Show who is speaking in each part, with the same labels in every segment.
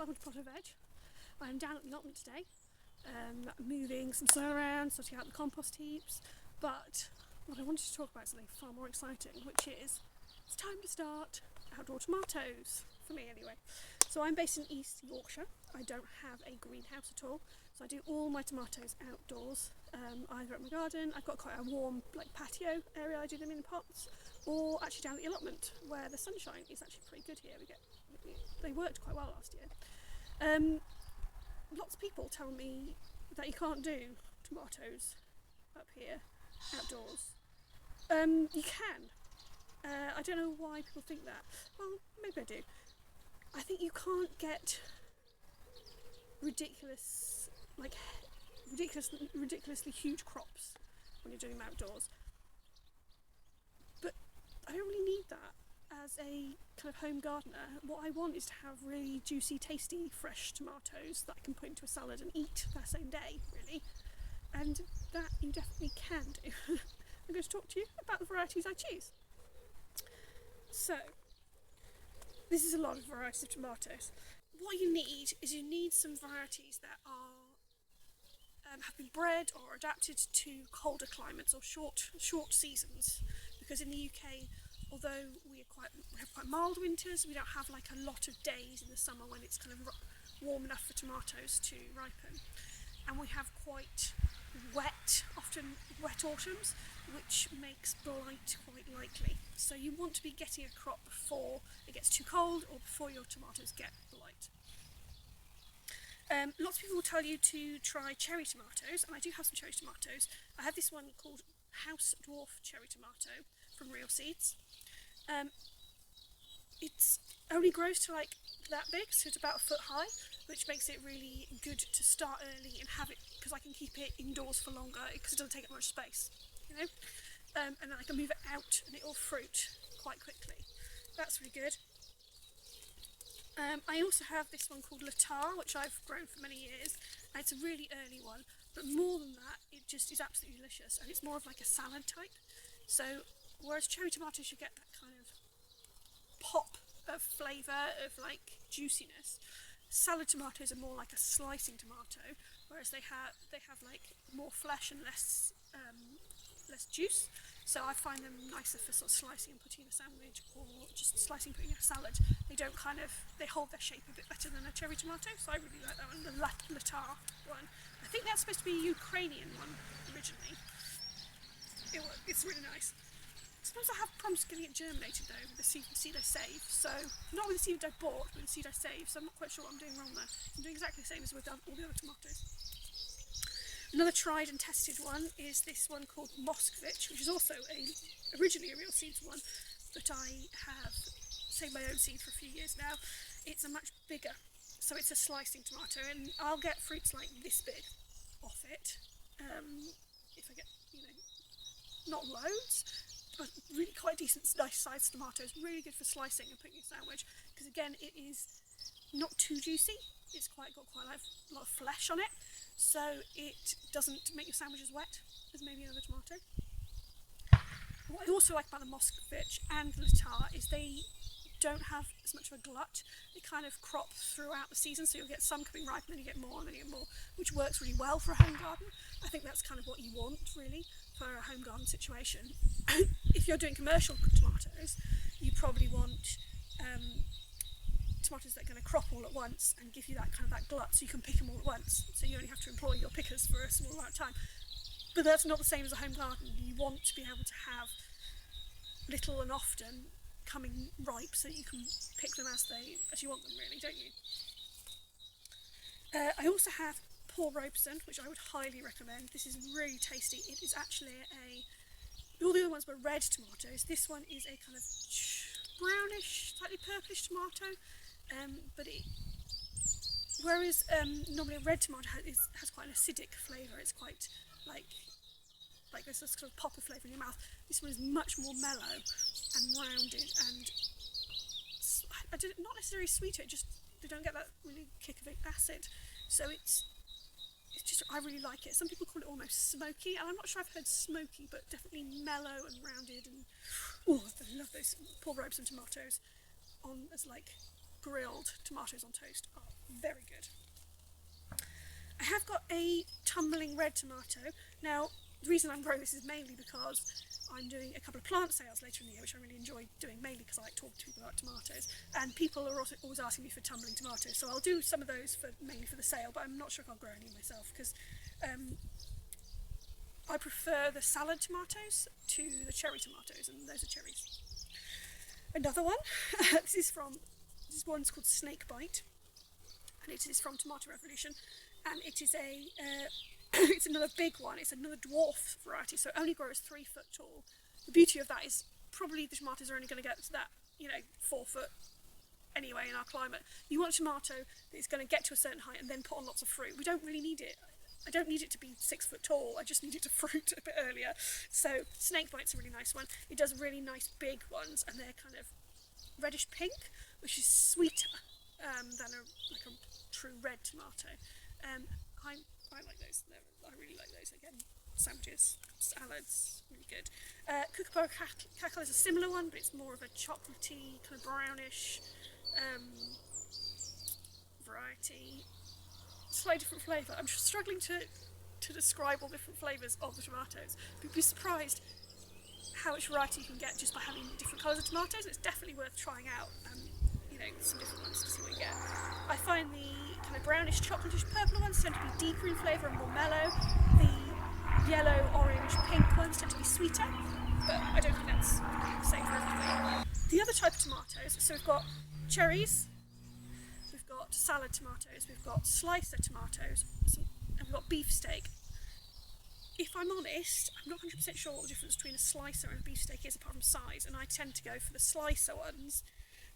Speaker 1: welcome to Pot of Veg. I'm down at the allotment today, moving some soil around, sorting out the compost heaps, but what I wanted to talk about is something far more exciting, which is it's time to start outdoor tomatoes, for me anyway. So I'm based in East Yorkshire. I don't have a greenhouse at all, so I do all my tomatoes outdoors, either at my garden. I've got quite a warm patio area. I do them in pots, or actually down at the allotment where the sunshine is actually pretty good here. They worked quite well last year. Lots of people tell me that you can't do tomatoes up here outdoors. You can. I don't know why people think that. Well, maybe I do. I think you can't get ridiculously huge crops when you're doing them outdoors. But I don't really need that as a kind of home gardener. What I want is to have really juicy, tasty, fresh tomatoes that I can put into a salad and eat that same day, really. And that you definitely can do. I'm going to talk to you about the varieties I choose. So, this is a lot of varieties of tomatoes. What you need is some varieties that are have been bred or adapted to colder climates or short seasons. Because in the UK, although we have quite mild winters, we don't have a lot of days in the summer when it's kind of warm enough for tomatoes to ripen. And we have quite often wet autumns, which makes blight quite likely. So you want to be getting a crop before it gets too cold or before your tomatoes get blight. Lots of people will tell you to try cherry tomatoes, and I do have some cherry tomatoes. I have this one called House Dwarf Cherry Tomato from Real Seeds. It only grows to that big, so it's about a foot high, which makes it really good to start early and have it, because I can keep it indoors for longer because it doesn't take up much space, and then I can move it out and it will fruit quite quickly. That's really good. I also have this one called Latar, which I've grown for many years, and it's a really early one, but more than that, it just is absolutely delicious, and it's more of a salad type. So whereas cherry tomatoes, you get that kind of pop of flavour, of juiciness, salad tomatoes are more like a slicing tomato, whereas they have more flesh and less juice. So I find them nicer for sort of slicing and putting in a sandwich, or just slicing and putting in a salad. They hold their shape a bit better than a cherry tomato, so I really like that one, the Latar one. I think that's supposed to be a Ukrainian one originally. It's really nice. Sometimes I have problems getting it germinated though with the seed I save. So not with the seed I bought, but with the seed I saved. So I'm not quite sure what I'm doing wrong there. I'm doing exactly the same as with all the other tomatoes. Another tried and tested one is this one called Moskvich, which is also originally a Real Seeds one, but I have saved my own seed for a few years now. It's a much bigger, so it's a slicing tomato, and I'll get fruits like this big off it. If I get, not loads, but really quite decent, nice sized tomatoes, really good for slicing and putting in a sandwich, because again, it is not too juicy. It's got quite a lot of flesh on it, so it doesn't make your sandwiches wet as maybe another tomato. What I also like about the Moskvich and the Latar is they don't have as much of a glut. They kind of crop throughout the season, so you'll get some coming ripe and then you get more and then you get more, which works really well for a home garden. I think that's kind of what you want really for a home garden situation. If you're doing commercial tomatoes, you probably want tomatoes that are going to crop all at once and give you that glut, so you can pick them all at once, so you only have to employ your pickers for a small amount of time. But that's not the same as a home garden. You want to be able to have little and often coming ripe, so you can pick them as you want them, really, don't you? I also have Paul Robeson, which I would highly recommend. This is really tasty. It is actually all the other ones were red tomatoes. This one is a kind of brownish, slightly purplish tomato, whereas normally a red tomato has quite an acidic flavour. It's quite there's this sort of pop of flavour in your mouth. This one is much more mellow and rounded, and not necessarily sweeter. They don't get that really kick of acid. So it's just, I really like it. Some people call it almost smoky, and I'm not sure I've heard smoky, but definitely mellow and rounded. And I love those Paul Robeson tomatoes as grilled tomatoes on toast are very good. I have got a tumbling red tomato. Now, the reason I'm growing this is mainly because I'm doing a couple of plant sales later in the year, which I really enjoy doing, mainly because I like talking to people about tomatoes. And people are also always asking me for tumbling tomatoes, so I'll do some of those mainly for the sale, but I'm not sure if I'll grow any myself, because I prefer the salad tomatoes to the cherry tomatoes, and those are cherries. Another one, this one's called Snake Bite, and it is from Tomato Revolution, and it is it's another big one. It's another dwarf variety, so it only grows 3 foot tall. The beauty of that is probably the tomatoes are only going to get to that, 4 foot anyway in our climate. You want a tomato that is going to get to a certain height and then put on lots of fruit. We don't really need it. I don't need it to be 6 foot tall, I just need it to fruit a bit earlier. So Snake Bite's a really nice one. It does really nice big ones, and they're kind of reddish pink, which is sweeter than a true red tomato. I like those. I really like those. Again, sandwiches, salads, really good. Kookaburra Cackle is a similar one, but it's more of a chocolatey, kind of brownish variety. Slightly different flavour. I'm just struggling to describe all different flavours of the tomatoes. But you'd be surprised how much variety you can get just by having different colours of tomatoes. It's definitely worth trying out. Some different ones to see what you get. I find the kind of brownish, chocolatish, purple ones tend to be deeper in flavour and more mellow. The yellow, orange, pink ones tend to be sweeter, but I don't think that's the same for everything. The other type of tomatoes, so we've got cherries, we've got salad tomatoes, we've got slicer tomatoes, and we've got beefsteak. If I'm honest, I'm not 100% sure what the difference between a slicer and a beefsteak is apart from size, and I tend to go for the slicer ones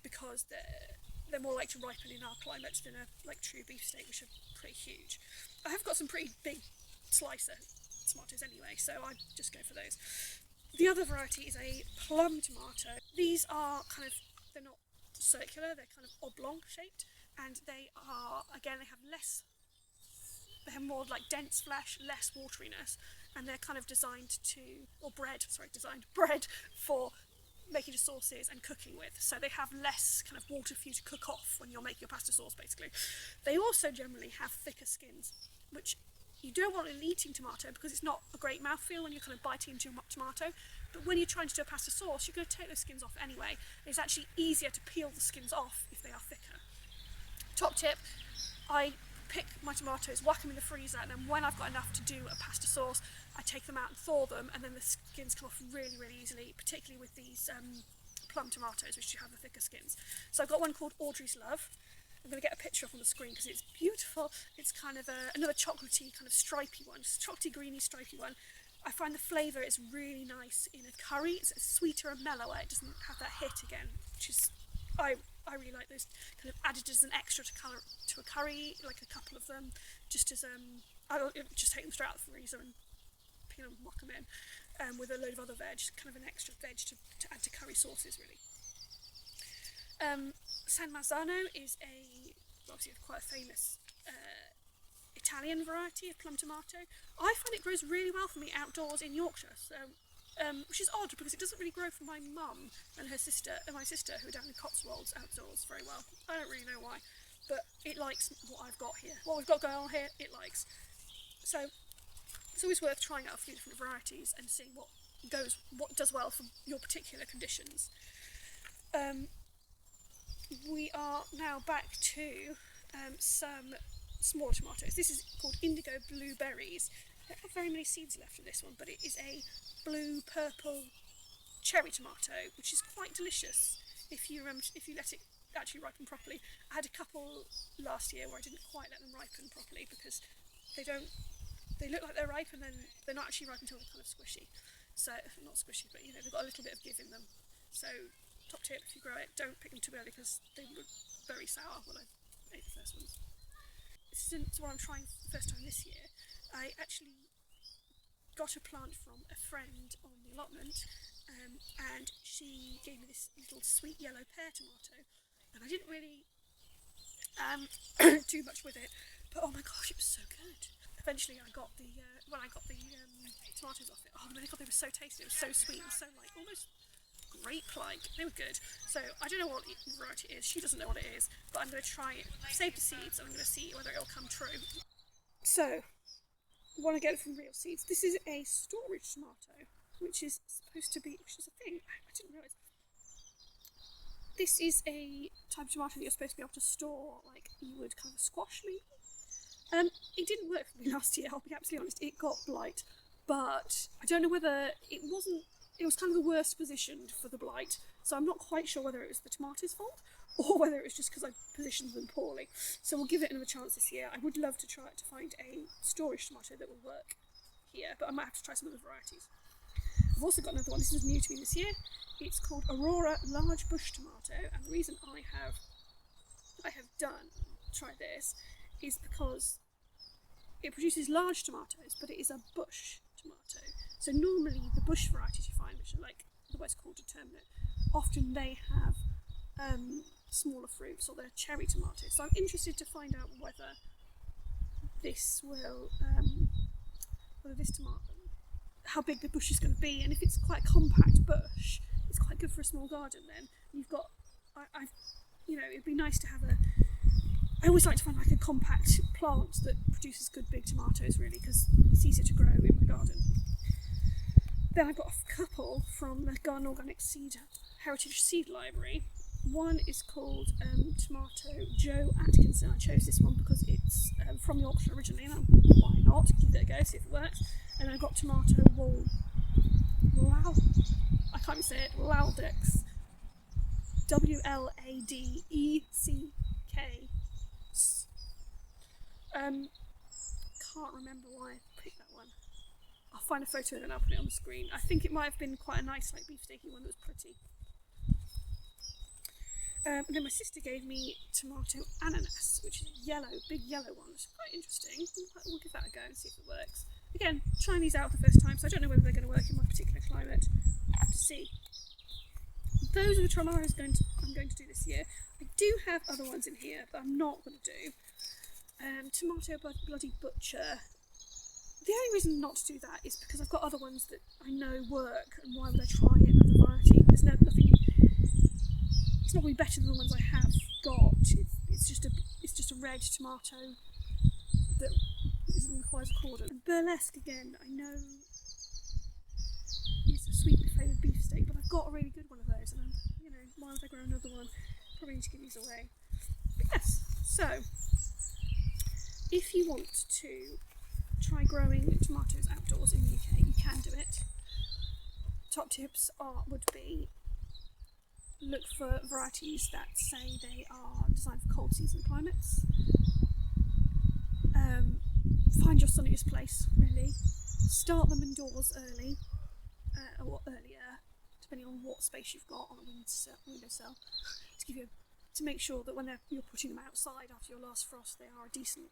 Speaker 1: because they're more likely to ripen in our climate than a true beefsteak, which are pretty huge. I have got some pretty big slicer tomatoes anyway, so I just go for those. The other variety is a plum tomato. These are they're not circular, they're kind of oblong shaped, and they have more dense flesh, less wateriness, and they're kind of designed bred for making sauces and cooking with, so they have less kind of water for you to cook off when you're making your pasta sauce, basically. They also generally have thicker skins, which you don't want in an eating tomato because it's not a great mouthfeel when you're kind of biting into a tomato, but when you're trying to do a pasta sauce, you're going to take those skins off anyway. It's actually easier to peel the skins off if they are thicker. Top tip, I pick my tomatoes, whack them in the freezer, and then when I've got enough to do a pasta sauce, I take them out and thaw them, and then the skins come off really, really easily, particularly with these plum tomatoes, which have the thicker skins. So I've got one called Audrey's Love. I'm going to get a picture up on the screen because it's beautiful. It's kind of another chocolatey, kind of stripy one, chocolatey, greeny, stripy one. I find the flavour is really nice in a curry. It's sweeter and mellower. It doesn't have that hit again, which is I really like those kind of added as an extra to a curry, like a couple of them, just as I'll just take them straight out of the freezer and peel them, whack them in, with a load of other veg, kind of an extra veg to add to curry sauces, really. San Marzano is obviously quite a famous Italian variety of plum tomato. I find it grows really well for me outdoors in Yorkshire, so which is odd because it doesn't really grow for my mum and my sister who are down in Cotswolds outdoors very well. I don't really know why, but it likes what I've got here. What we've got going on here, it likes. So it's always worth trying out a few different varieties and seeing what does well for your particular conditions. We are now back to some smaller tomatoes. This is called Indigo Blueberries. I don't have very many seeds left of this one, but it is a blue-purple cherry tomato, which is quite delicious if you let it actually ripen properly. I had a couple last year where I didn't quite let them ripen properly because they look like they're ripe and then they're not actually ripe until they're kind of squishy. So, not squishy, but they've got a little bit of give in them. So, top tip, if you grow it, don't pick them too early because they were very sour when I ate the first ones. Since what I'm trying for the first time this year, I actually got a plant from a friend on the allotment, and she gave me this little sweet yellow pear tomato, and I didn't really do much with it, but oh my gosh, it was so good. Eventually I got the tomatoes off it, oh my god, they were so tasty. It was so sweet, it was so almost grape-like. They were good. So I don't know what variety it is. She doesn't know what it is, but I'm going to try it. I've saved the seeds and I'm going to see whether it'll come true. So, want to get it from real seeds. This is a storage tomato, which is supposed to be, which is a thing. I didn't realise. This is a type of tomato that you're supposed to be able to store, like you would kind of squash maybe. It didn't work for me last year, I'll be absolutely honest. It got blight, but I don't know whether it was kind of the worst positioned for the blight, so I'm not quite sure whether it was the tomato's fault or whether it was just because I positioned them poorly. So we'll give it another chance this year. I would love to try to find a storage tomato that will work here, but I might have to try some other varieties. I've also got another one. This is new to me this year. It's called Aurora Large Bush Tomato, and the reason I have tried this is because it produces large tomatoes, but it is a bush tomato. So normally the bush varieties you find, which are like the West called determinate, often they have smaller fruits, or they're cherry tomatoes. So I'm interested to find out whether this will, how big the bush is going to be, and if it's quite a compact bush, it's quite good for a small garden. Then you've got, it'd be nice to have I always like to find like a compact plant that produces good big tomatoes, really, because it's easier to grow in my garden. Then I've got a couple from the Garden Organic Seed Heritage Seed Library. One is called Tomato Joe Atkinson. I chose this one because it's from Yorkshire originally, and why not? Give it a go, see if it works. And then I've got Tomato I can't even say it, Laldex. WLADECK. Can't remember why I picked that one. I'll find a photo and then I'll put it on the screen. I think it might have been quite a nice, like, beefsteaky one that was pretty. And then my sister gave me tomato ananas, which is a big yellow one. It's quite interesting. We'll give that a go and see if it works. Again, trying these out for the first time, so I don't know whether they're going to work in my particular climate. I'll have to see. Those are the tomatoes I'm going to do this year. I do have other ones in here that I'm not going to do. Tomato Bloody Butcher. The only reason not to do that is because I've got other ones that I know work, and why would I try another variety? There's nothing. It's not really better than the ones I have got. It's just a red tomato that requires a cordon. And burlesque, again, I know it's a sweetly flavoured beefsteak, but I've got a really good one of those, and why would I grow another one? Probably need to give these away. But yes, so if you want to try growing tomatoes outdoors in the UK, you can do it. Top tips would be look for varieties that say they are designed for cold season climates. Find your sunniest place, really. Start them indoors early, or earlier, depending on what space you've got on a windowsill, to make sure that when you're putting them outside after your last frost, they are a decent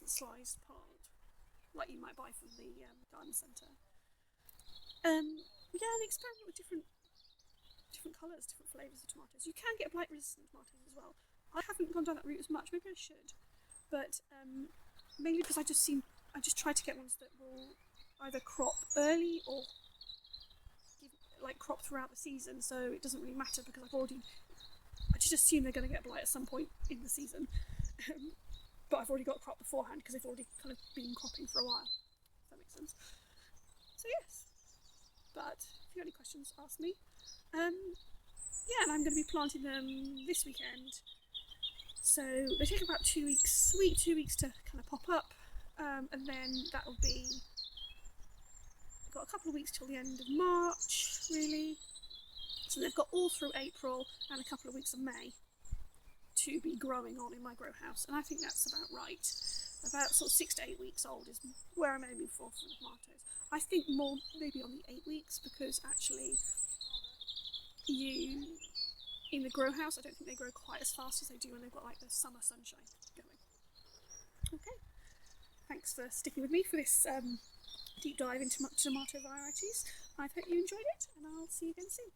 Speaker 1: sized plant, like you might buy from the garden centre. And experiment with different colours, different flavours of tomatoes. You can get blight resistant tomatoes as well. I haven't gone down that route as much, maybe I should, but mainly because I just try to get ones that will either crop early or crop throughout the season, so it doesn't really matter, because I just assume they're going to get blight at some point in the season. But I've already got crop beforehand because they've already kind of been cropping for a while, if that makes sense. So yes, but if you have any questions, ask me. And I'm going to be planting them this weekend, so they take about 2 weeks to kind of pop up, and then that'll be, got a couple of weeks till the end of March, really, so they've got all through April and a couple of weeks of May to be growing on in my grow house, and I think that's about right. About sort of 6 to 8 weeks old is where I'm aiming for the tomatoes. I think more maybe on the 8 weeks, because actually in the grow house, I don't think they grow quite as fast as they do when they've got like the summer sunshine going. Okay, thanks for sticking with me for this deep dive into tomato varieties. I hope you enjoyed it, and I'll see you again soon.